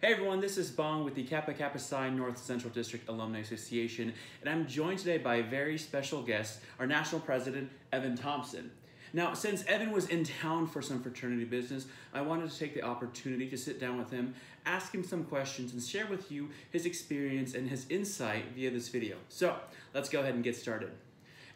Hey everyone, this is Bong with the KKPsi North Central District Alumni Association, and I'm joined today by a very special guest, our National President, Evan Thompson. Now, since Evan was in town for some fraternity business, I wanted to take the opportunity to sit down with him, ask him some questions, and share with you his experience and his insight via this video. So, let's go ahead and get started.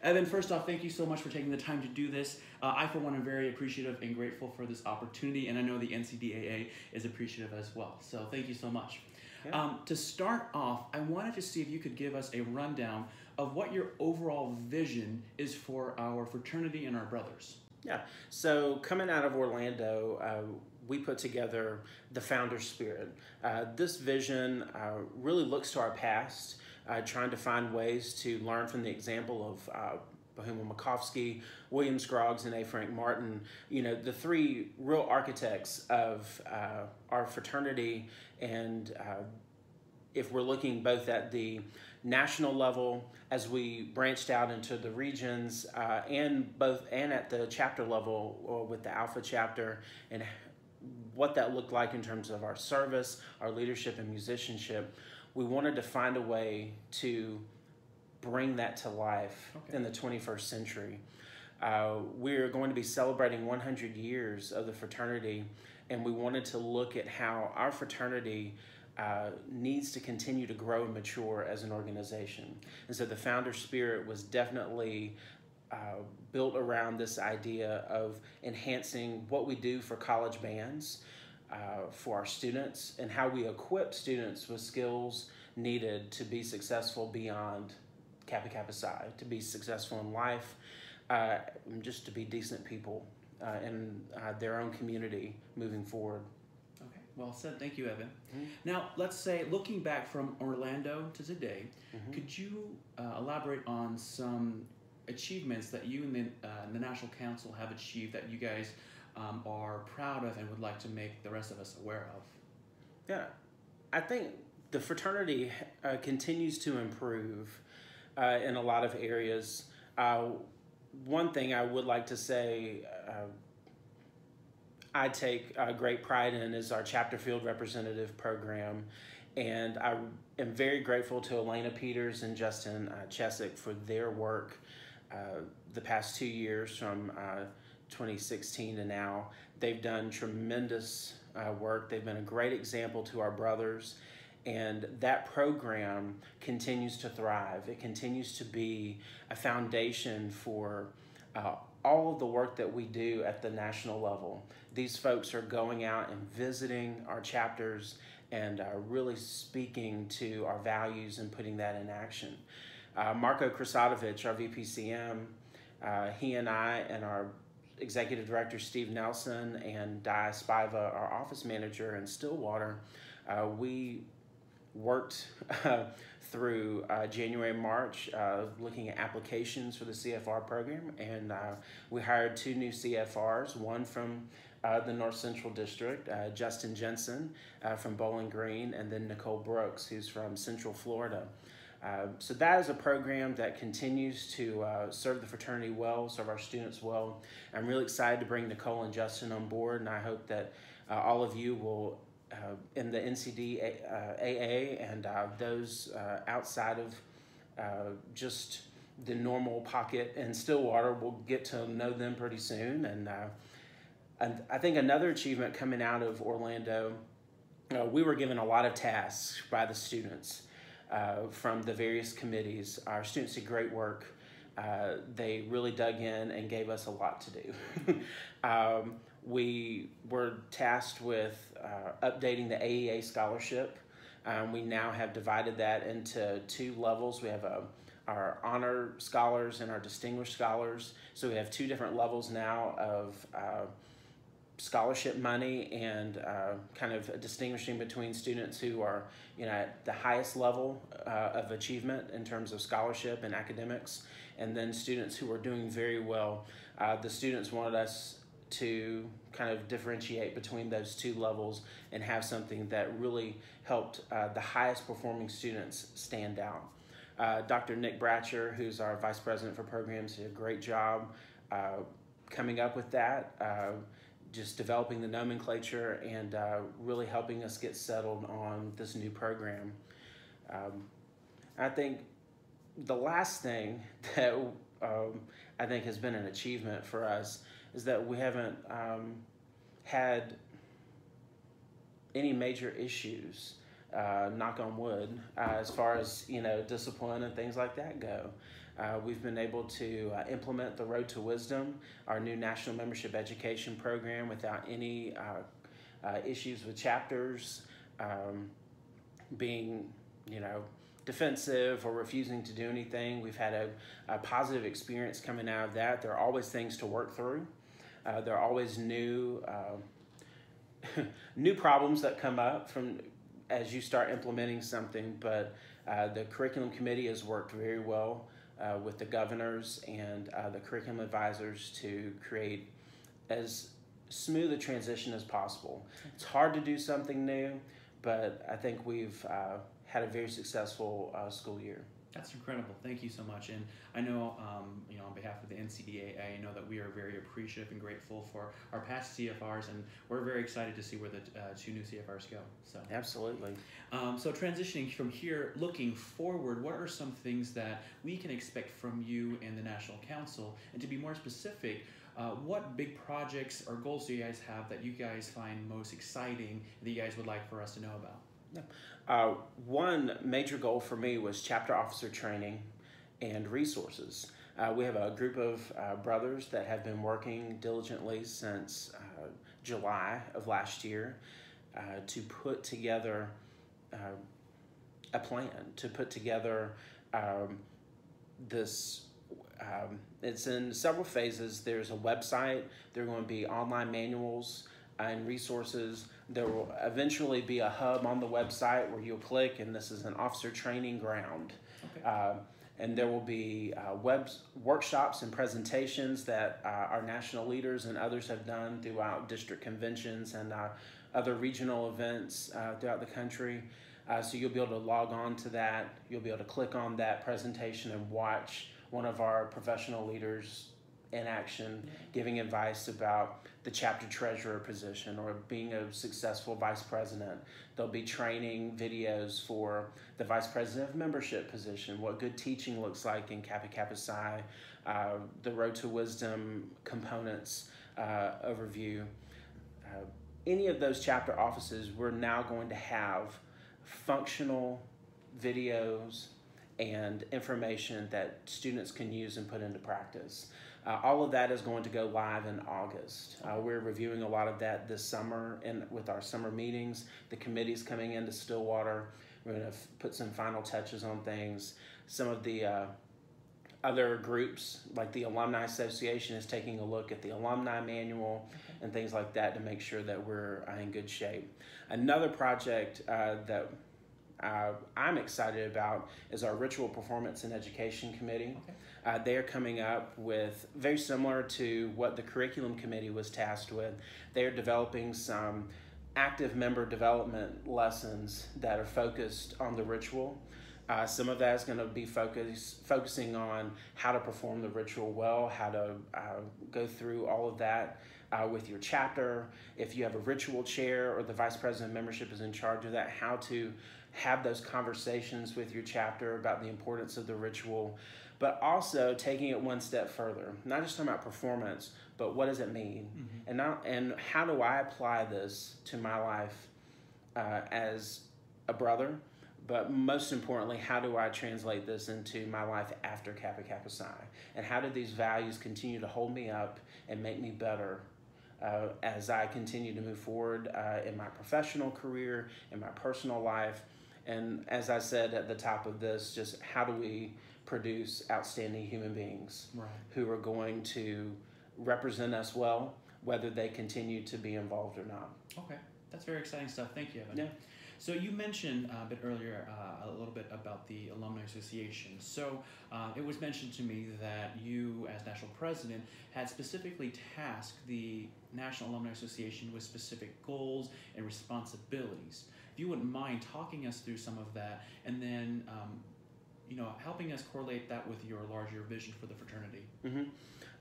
Evan, first off, thank you so much for taking the time to do this. I, for one, am very appreciative and grateful for this opportunity, and I know the NCDAA is appreciative as well. So thank you so much. Yeah. To start off, I wanted to see if you could give us a rundown of what your overall vision is for our fraternity and our brothers. Yeah, so coming out of Orlando, we put together the Founder Spirit. This vision really looks to our past, trying to find ways to learn from the example of Bohemian Makovsky, William Scroggs, and A. Frank Martin, you know, the three real architects of our fraternity. And if we're looking both at the national level as we branched out into the regions and at the chapter level or with the Alpha chapter, and what that looked like in terms of our service, our leadership, and musicianship, we wanted to find a way to bring that to life in the 21st century. We're going to be celebrating 100 years of the fraternity, and we wanted to look at how our fraternity needs to continue to grow and mature as an organization. And so the Founder Spirit was definitely built around this idea of enhancing what we do for college bands, for our students, and how we equip students with skills needed to be successful beyond KKPsi, to be successful in life, just to be decent people in their own community moving forward. Okay, well said. Thank you, Evan. Now, let's say, looking back from Orlando to today, could you elaborate on some achievements that you and the National Council have achieved that you guys are proud of and would like to make the rest of us aware of? Yeah, I think the fraternity continues to improve in a lot of areas. One thing I would like to say I take great pride in is our chapter field representative program. And I am very grateful to Elena Peters and Justin Chesick for their work the past 2 years from 2016 to now. They've done tremendous work. They've been a great example to our brothers, and that program continues to thrive. It continues to be a foundation for all of the work that we do at the national level. These folks are going out and visiting our chapters and really speaking to our values and putting that in action. Marco Krasatovich, our VPCM, he and I and our Executive Director Steve Nelson and Di Spiva, our office manager in Stillwater, we worked through January and March looking at applications for the CFR program, and we hired 2 new CFRs, one from the North Central District, Justin Jensen from Bowling Green, and then Nicole Brooks, who's from Central Florida. So that is a program that continues to serve the fraternity well, serve our students well. I'm really excited to bring Nicole and Justin on board, and I hope that all of you will, in the NCDAA and those outside of just the normal pocket in Stillwater, will get to know them pretty soon. And I think another achievement coming out of Orlando, we were given a lot of tasks by the students. From the various committees. Our students did great work. They really dug in and gave us a lot to do. We were tasked with updating the AEA scholarship. We now have divided that into 2 levels. We have our honor scholars and our distinguished scholars. So we have 2 different levels now of scholarship money, and kind of distinguishing between students who are, you know, at the highest level of achievement in terms of scholarship and academics, and then students who are doing very well. The students wanted us to kind of differentiate between those 2 levels and have something that really helped the highest performing students stand out. Dr. Nick Bratcher, who's our Vice President for Programs, did a great job coming up with that. just developing the nomenclature and really helping us get settled on this new program. I think the last thing that I think has been an achievement for us is that we haven't had any major issues, knock on wood, as far as discipline and things like that go. We've been able to implement the Road to Wisdom, our new national membership education program, without any issues with chapters being, defensive or refusing to do anything. We've had a positive experience coming out of that. There are always things to work through. There are always new new problems that come up from as you start implementing something, but the curriculum committee has worked very well with the governors and the curriculum advisors to create as smooth a transition as possible. It's hard to do something new, but I think we've had a very successful school year. That's incredible. Thank you so much. And I know, on behalf of the NCDAA, I know that we are very appreciative and grateful for our past CFRs, and we're very excited to see where the two new CFRs go. So absolutely. So transitioning from here, looking forward, what are some things that we can expect from you and the National Council? And to be more specific, what big projects or goals do you guys have that you guys find most exciting that you guys would like for us to know about? Yeah. One major goal for me was chapter officer training and resources. We have a group of brothers that have been working diligently since July of last year to put together a plan, to put together this. It's in several phases. There's a website. There are going to be online manuals and resources. There will eventually be a hub on the website where you'll click, and this is an officer training ground. Okay. And there will be workshops and presentations that our national leaders and others have done throughout district conventions and other regional events throughout the country. So you'll be able to log on to that. You'll be able to click on that presentation and watch one of our professional leaders in action, giving advice about the chapter treasurer position or being a successful vice president. There'll be training videos for the vice president of membership position, what good teaching looks like in KKPsi, the Road to Wisdom components overview. Any of those chapter offices, we're now going to have functional videos and information that students can use and put into practice. All of that is going to go live in August. We're reviewing a lot of that this summer with our summer meetings. The committee's coming into Stillwater. We're going to put some final touches on things. Some of the other groups, like the Alumni Association, is taking a look at the alumni manual and things like that to make sure that we're in good shape. Another project that I'm excited about is our Ritual Performance and Education Committee. Okay. They're coming up with, very similar to what the Curriculum Committee was tasked with, they're developing some active member development lessons that are focused on the ritual. Some of that is going to be focusing on how to perform the ritual well, how to go through all of that with your chapter. If you have a ritual chair or the vice president of membership is in charge of that, how to have those conversations with your chapter about the importance of the ritual, but also taking it one step further. Not just talking about performance, but what does it mean? Mm-hmm. And how do I apply this to my life as a brother? But most importantly, how do I translate this into my life after KKPsi? And how do these values continue to hold me up and make me better as I continue to move forward in my professional career, in my personal life? And as I said at the top of this, just how do we produce outstanding human beings who are going to represent us well, whether they continue to be involved or not? Okay, that's very exciting stuff. Thank you, Evan. Yeah. So you mentioned a bit earlier a little bit about the Alumni Association. So it was mentioned to me that you, as national president, had specifically tasked the National Alumni Association with specific goals and responsibilities. If you wouldn't mind talking us through some of that, and then helping us correlate that with your larger vision for the fraternity. Mm-hmm.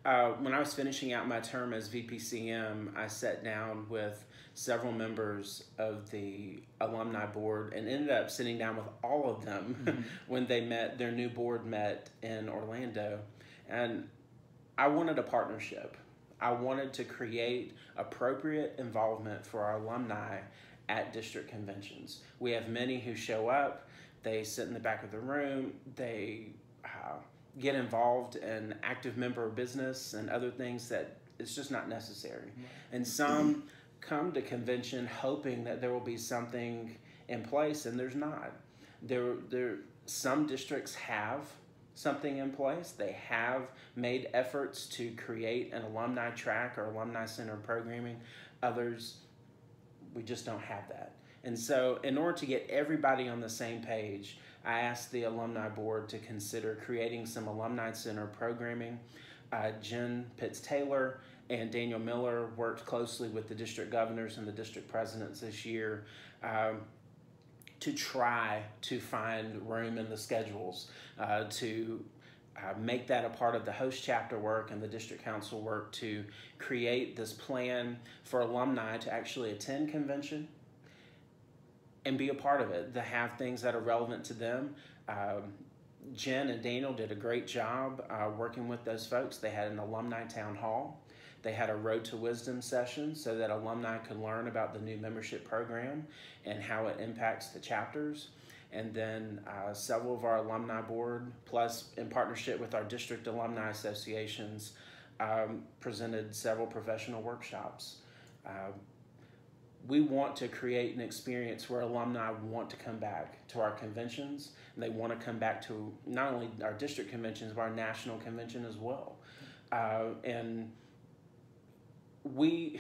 When I was finishing out my term as VPCM, I sat down with several members of the alumni board and ended up sitting down with all of them when they met, their new board met in Orlando. And I wanted a partnership. I wanted to create appropriate involvement for our alumni at district conventions. We have many who show up, they sit in the back of the room, they get involved in active member business and other things that it's just not necessary. And some come to convention hoping that there will be something in place, and there's not. Some districts have something in place. They have made efforts to create an alumni track or alumni center programming. Others, we just don't have that. And so in order to get everybody on the same page, I asked the alumni board to consider creating some alumni center programming. Jen Pitts-Taylor and Daniel Miller worked closely with the district governors and the district presidents this year to try to find room in the schedules to make that a part of the host chapter work and the district council work to create this plan for alumni to actually attend convention and be a part of it, to have things that are relevant to them. Jen and Daniel did a great job working with those folks. They had an alumni town hall. They had a Road to Wisdom session so that alumni could learn about the new membership program and how it impacts the chapters. And then several of our alumni board, plus in partnership with our district alumni associations, presented several professional workshops. We want to create an experience where alumni want to come back to our conventions, and they want to come back to not only our district conventions, but our national convention as well. And I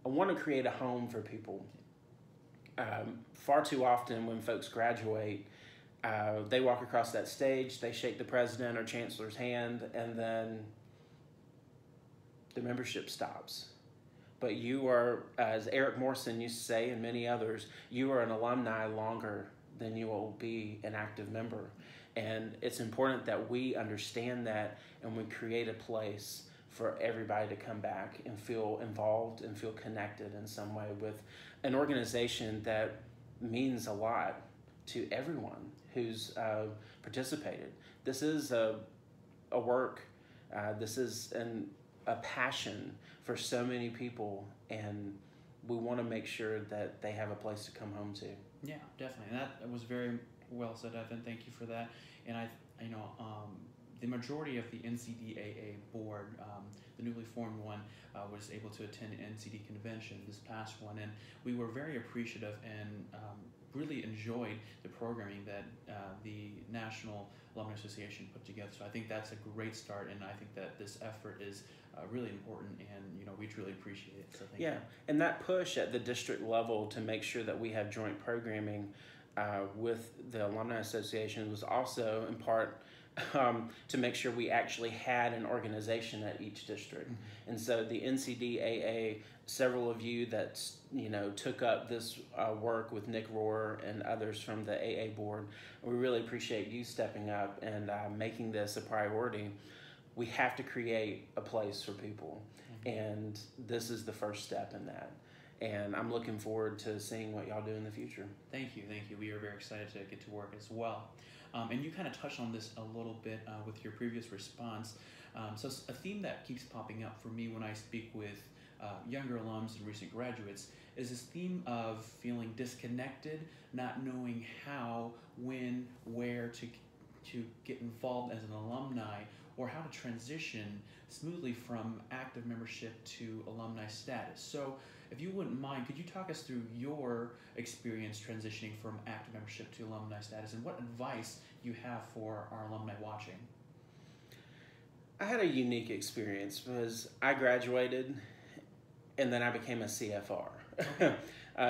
want to create a home for people. Far too often when folks graduate, they walk across that stage, they shake the president or chancellor's hand, and then the membership stops. But you are, as Eric Morrison used to say, and many others, you are an alumni longer than you will be an active member. And it's important that we understand that and we create a place for everybody to come back and feel involved and feel connected in some way with an organization that means a lot to everyone who's participated. This is a work, this is a passion for so many people, and we want to make sure that they have a place to come home to. Yeah, definitely. And that was very well said, Evan. Thank you for that. And the majority of the NCDAA board, the newly formed one, was able to attend an NCD convention this past one, and we were very appreciative and really enjoyed the programming that the National Alumni Association put together. So I think that's a great start, and I think that this effort is really important, and we truly appreciate it. So thank you. And that push at the district level to make sure that we have joint programming with the Alumni Association was also in part to make sure we actually had an organization at each district. Mm-hmm. And so the NCDAA, several of you that took up this work with Nick Rohr and others from the AA board, we really appreciate you stepping up and making this a priority. We have to create a place for people, mm-hmm. and this is the first step in that. And I'm looking forward to seeing what y'all do in the future. Thank you. We are very excited to get to work as well. And you kind of touched on this a little bit with your previous response. So a theme that keeps popping up for me when I speak with younger alums and recent graduates is this theme of feeling disconnected, not knowing how, when, where to get involved as an alumni, or how to transition smoothly from active membership to alumni status. So if you wouldn't mind, could you talk us through your experience transitioning from active membership to alumni status, and what advice you have for our alumni watching? I had a unique experience because I graduated and then I became a CFR. Okay.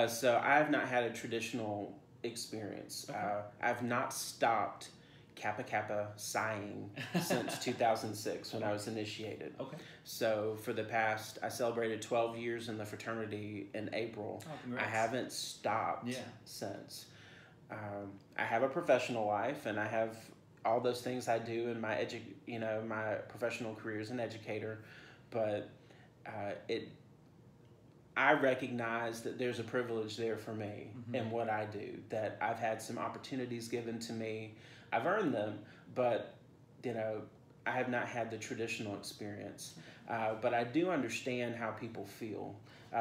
So I have not had a traditional experience. Okay. I've not stopped KKPsiing since 2006 when I was initiated. Okay. So for the past, I celebrated 12 years in the fraternity in April. Oh, congrats. I haven't stopped since. I have a professional life and I have all those things I do in my my professional career as an educator, but I recognize that there's a privilege there for me in what I do, that I've had some opportunities given to me. I've earned them, but I have not had the traditional experience. But I do understand how people feel,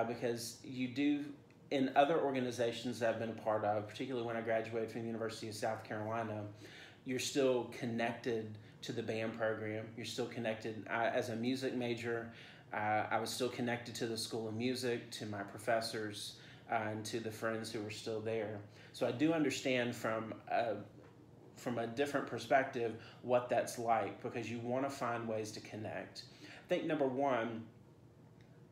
because you do, in other organizations that I've been a part of, particularly when I graduated from the University of South Carolina, you're still connected to the band program. You're still connected. As a music major, I was still connected to the School of Music, to my professors, and to the friends who were still there. So I do understand from a different perspective what that's like, because you want to find ways to connect. I think number one,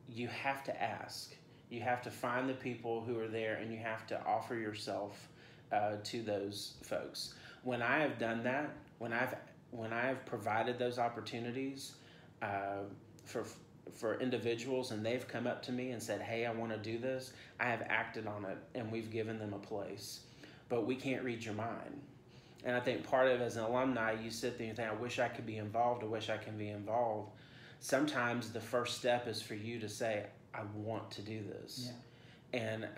you have to ask. You have to find the people who are there, and you have to offer yourself to those folks. When I have done that, when I've provided those opportunities for individuals, and they've come up to me and said, "Hey, I want to do this," I have acted on it, and we've given them a place. But we can't read your mind. And I think part of it, as an alumni, you sit there and think, "I wish I could be involved. I wish I can be involved." Sometimes the first step is for you to say, "I want to do this." Yeah. And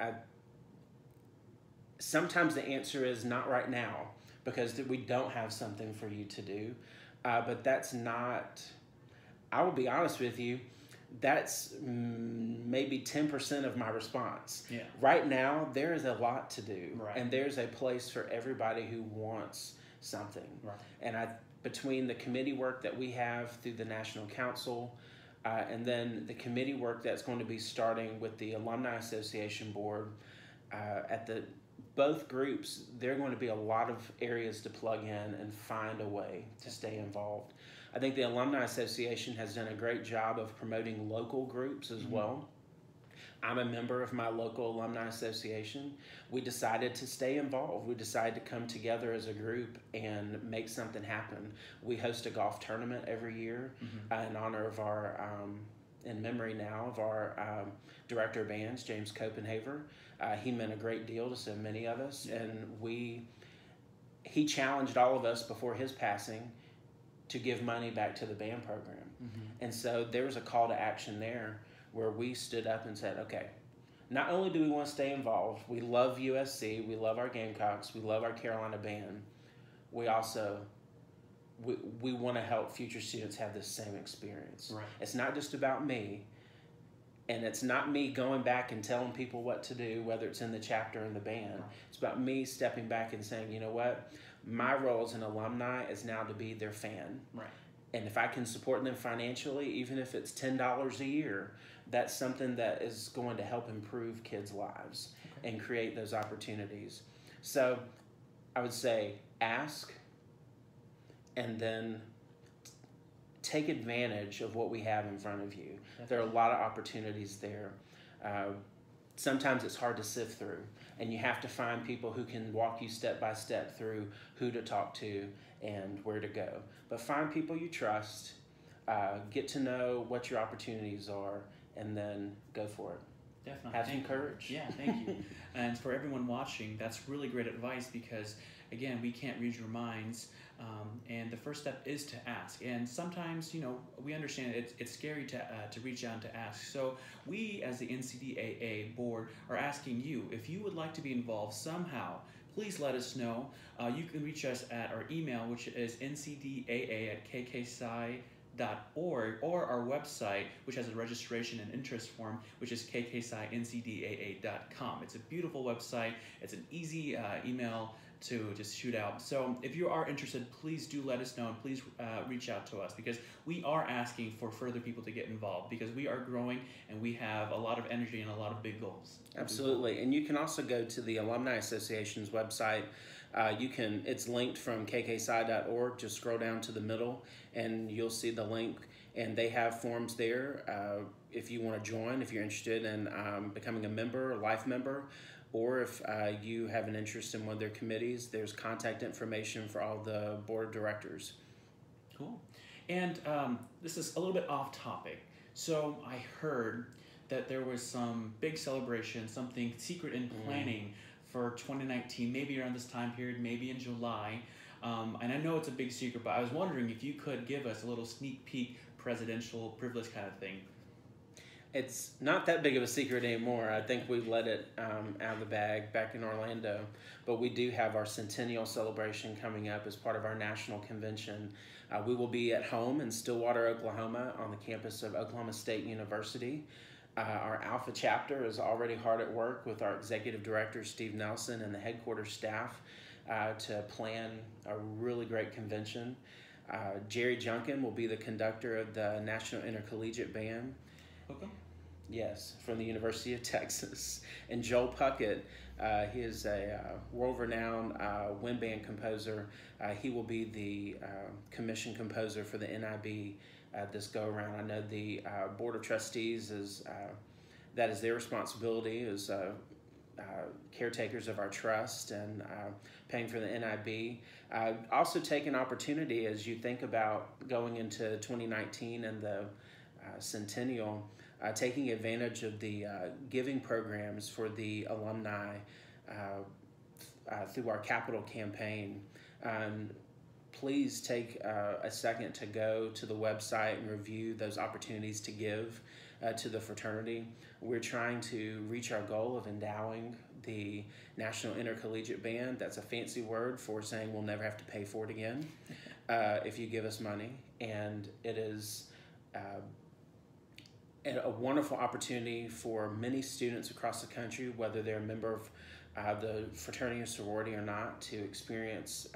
sometimes the answer is not right now, because we don't have something for you to do. But that's not, I will be honest with you, that's maybe 10% of my response. Yeah. Right now, there is a lot to do. Right. And there's a place for everybody who wants something. Right. And between the committee work that we have through the National Council, and then the committee work that's going to be starting with the Alumni Association Board, both groups, there are going to be a lot of areas to plug in and find a way to stay involved. I think the Alumni Association has done a great job of promoting local groups as well. I'm a member of my local Alumni Association. We decided to stay involved. We decided to come together as a group and make something happen. We host a golf tournament every year in honor of in memory now of our director of bands, James Copenhaver. He meant a great deal to so many of us, and he challenged all of us before his passing to give money back to the band program. And so there was a call to action there where we stood up and said, okay, not only do we want to stay involved, we love USC, we love our Gamecocks, we love our Carolina band, we also, we want to help future students have this same experience. Right. It's not just about me, and it's not me going back and telling people what to do, whether it's in the chapter or in the band. Right. It's about me stepping back and saying, you know what, my role as an alumni is now to be their fan. Right. And if I can support them financially, even if it's $10 a year, that's something that is going to help improve kids' lives and create those opportunities. So I would say ask, and then take advantage of what we have in front of you. There are a lot of opportunities there. Sometimes it's hard to sift through, and you have to find people who can walk you step by step through who to talk to and where to go. But find people you trust, get to know what your opportunities are, and then go for it. Definitely. Have some courage. Yeah, thank you. And for everyone watching, that's really great advice, because, again, we can't read your minds. And the first step is to ask. And sometimes, we understand it's scary to reach out and to ask. So we, as the NCDAA board, are asking you, if you would like to be involved somehow, please let us know. You can reach us at our email, which is ncdaa@KKPsi.org, or our website, which has a registration and interest form, which is KKPsiNCDAA.com. It's a beautiful website. It's an easy email to just shoot out. So if you are interested, please do let us know, and please reach out to us, because we are asking for further people to get involved, because we are growing and we have a lot of energy and a lot of big goals. Absolutely. And you can also go to the Alumni Association's website. It's linked from KKPsi.org. Just scroll down to the middle and you'll see the link, and they have forms there if you want to join, if you're interested in becoming a member, a life member, or if you have an interest in one of their committees. There's contact information for all the board of directors. Cool. And this is a little bit off topic. So I heard that there was some big celebration, something secret in planning for 2019, maybe around this time period, maybe in July. And I know it's a big secret, but I was wondering if you could give us a little sneak peek, presidential privilege kind of thing. It's not that big of a secret anymore. I think we let it out of the bag back in Orlando. But we do have our centennial celebration coming up as part of our national convention. We will be at home in Stillwater, Oklahoma, on the campus of Oklahoma State University. Our Alpha chapter is already hard at work with our executive director, Steve Nelson, and the headquarters staff to plan a really great convention. Jerry Junkin will be the conductor of the National Intercollegiate Band. Okay. Yes, from the University of Texas. And Joel Puckett, he is a world-renowned wind band composer. He will be the commission composer for the NIB this go-around. I know the Board of Trustees that is their responsibility as caretakers of our trust and paying for the NIB. Also take an opportunity as you think about going into 2019 and the centennial, taking advantage of the giving programs for the alumni through our capital campaign. Please take a second to go to the website and review those opportunities to give to the fraternity. We're trying to reach our goal of endowing the National Intercollegiate Band. That's a fancy word for saying we'll never have to pay for it again if you give us money. And it is a wonderful opportunity for many students across the country, whether they're a member of the fraternity or sorority or not, to experience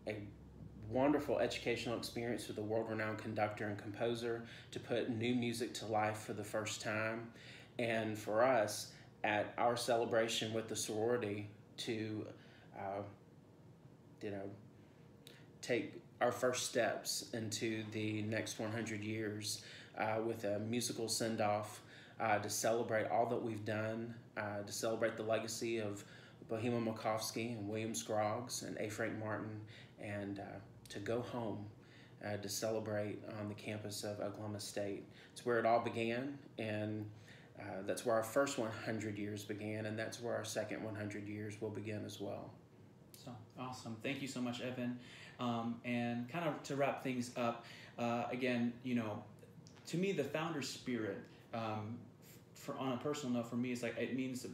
a wonderful educational experience with a world-renowned conductor and composer, to put new music to life for the first time, and for us at our celebration with the sorority to take our first steps into the next 100 years with a musical send-off to celebrate all that we've done, to celebrate the legacy of Bohemian Makovsky and William Scroggs and A. Frank Martin, and to go home to celebrate on the campus of Oklahoma State. It's where it all began, and that's where our first 100 years began, and that's where our second 100 years will begin as well. So awesome. Thank you so much, Evan. And kind of to wrap things up, again, to me, the founder spirit, on a personal note, for me, it's like it means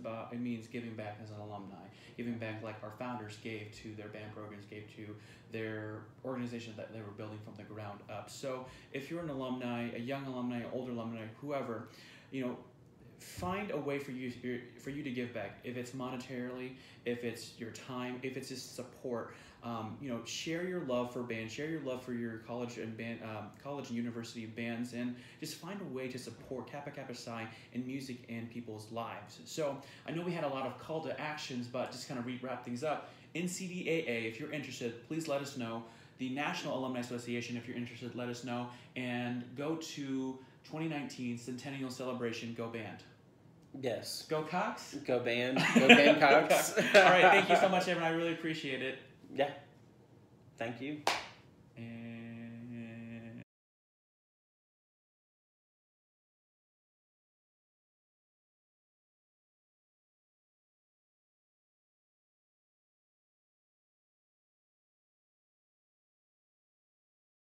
giving back as an alumni, giving back like our founders gave to their band programs, gave to their organization that they were building from the ground up. So if you're an alumni, a young alumni, an older alumni, whoever, find a way for you to give back. If it's monetarily, if it's your time, if it's just support. Share your love for bands, share your love for your college and university bands, and just find a way to support Kappa Psi in music and people's lives. So I know we had a lot of call to actions, but just kind of wrap things up. NCDAA, if you're interested, please let us know. The National Alumni Association, if you're interested, let us know. And go to 2019 Centennial Celebration. Go Band. Yes. Go Cox. Go Band. Go Gamecocks. All right. Thank you so much, Evan. I really appreciate it. Yeah. Thank you. And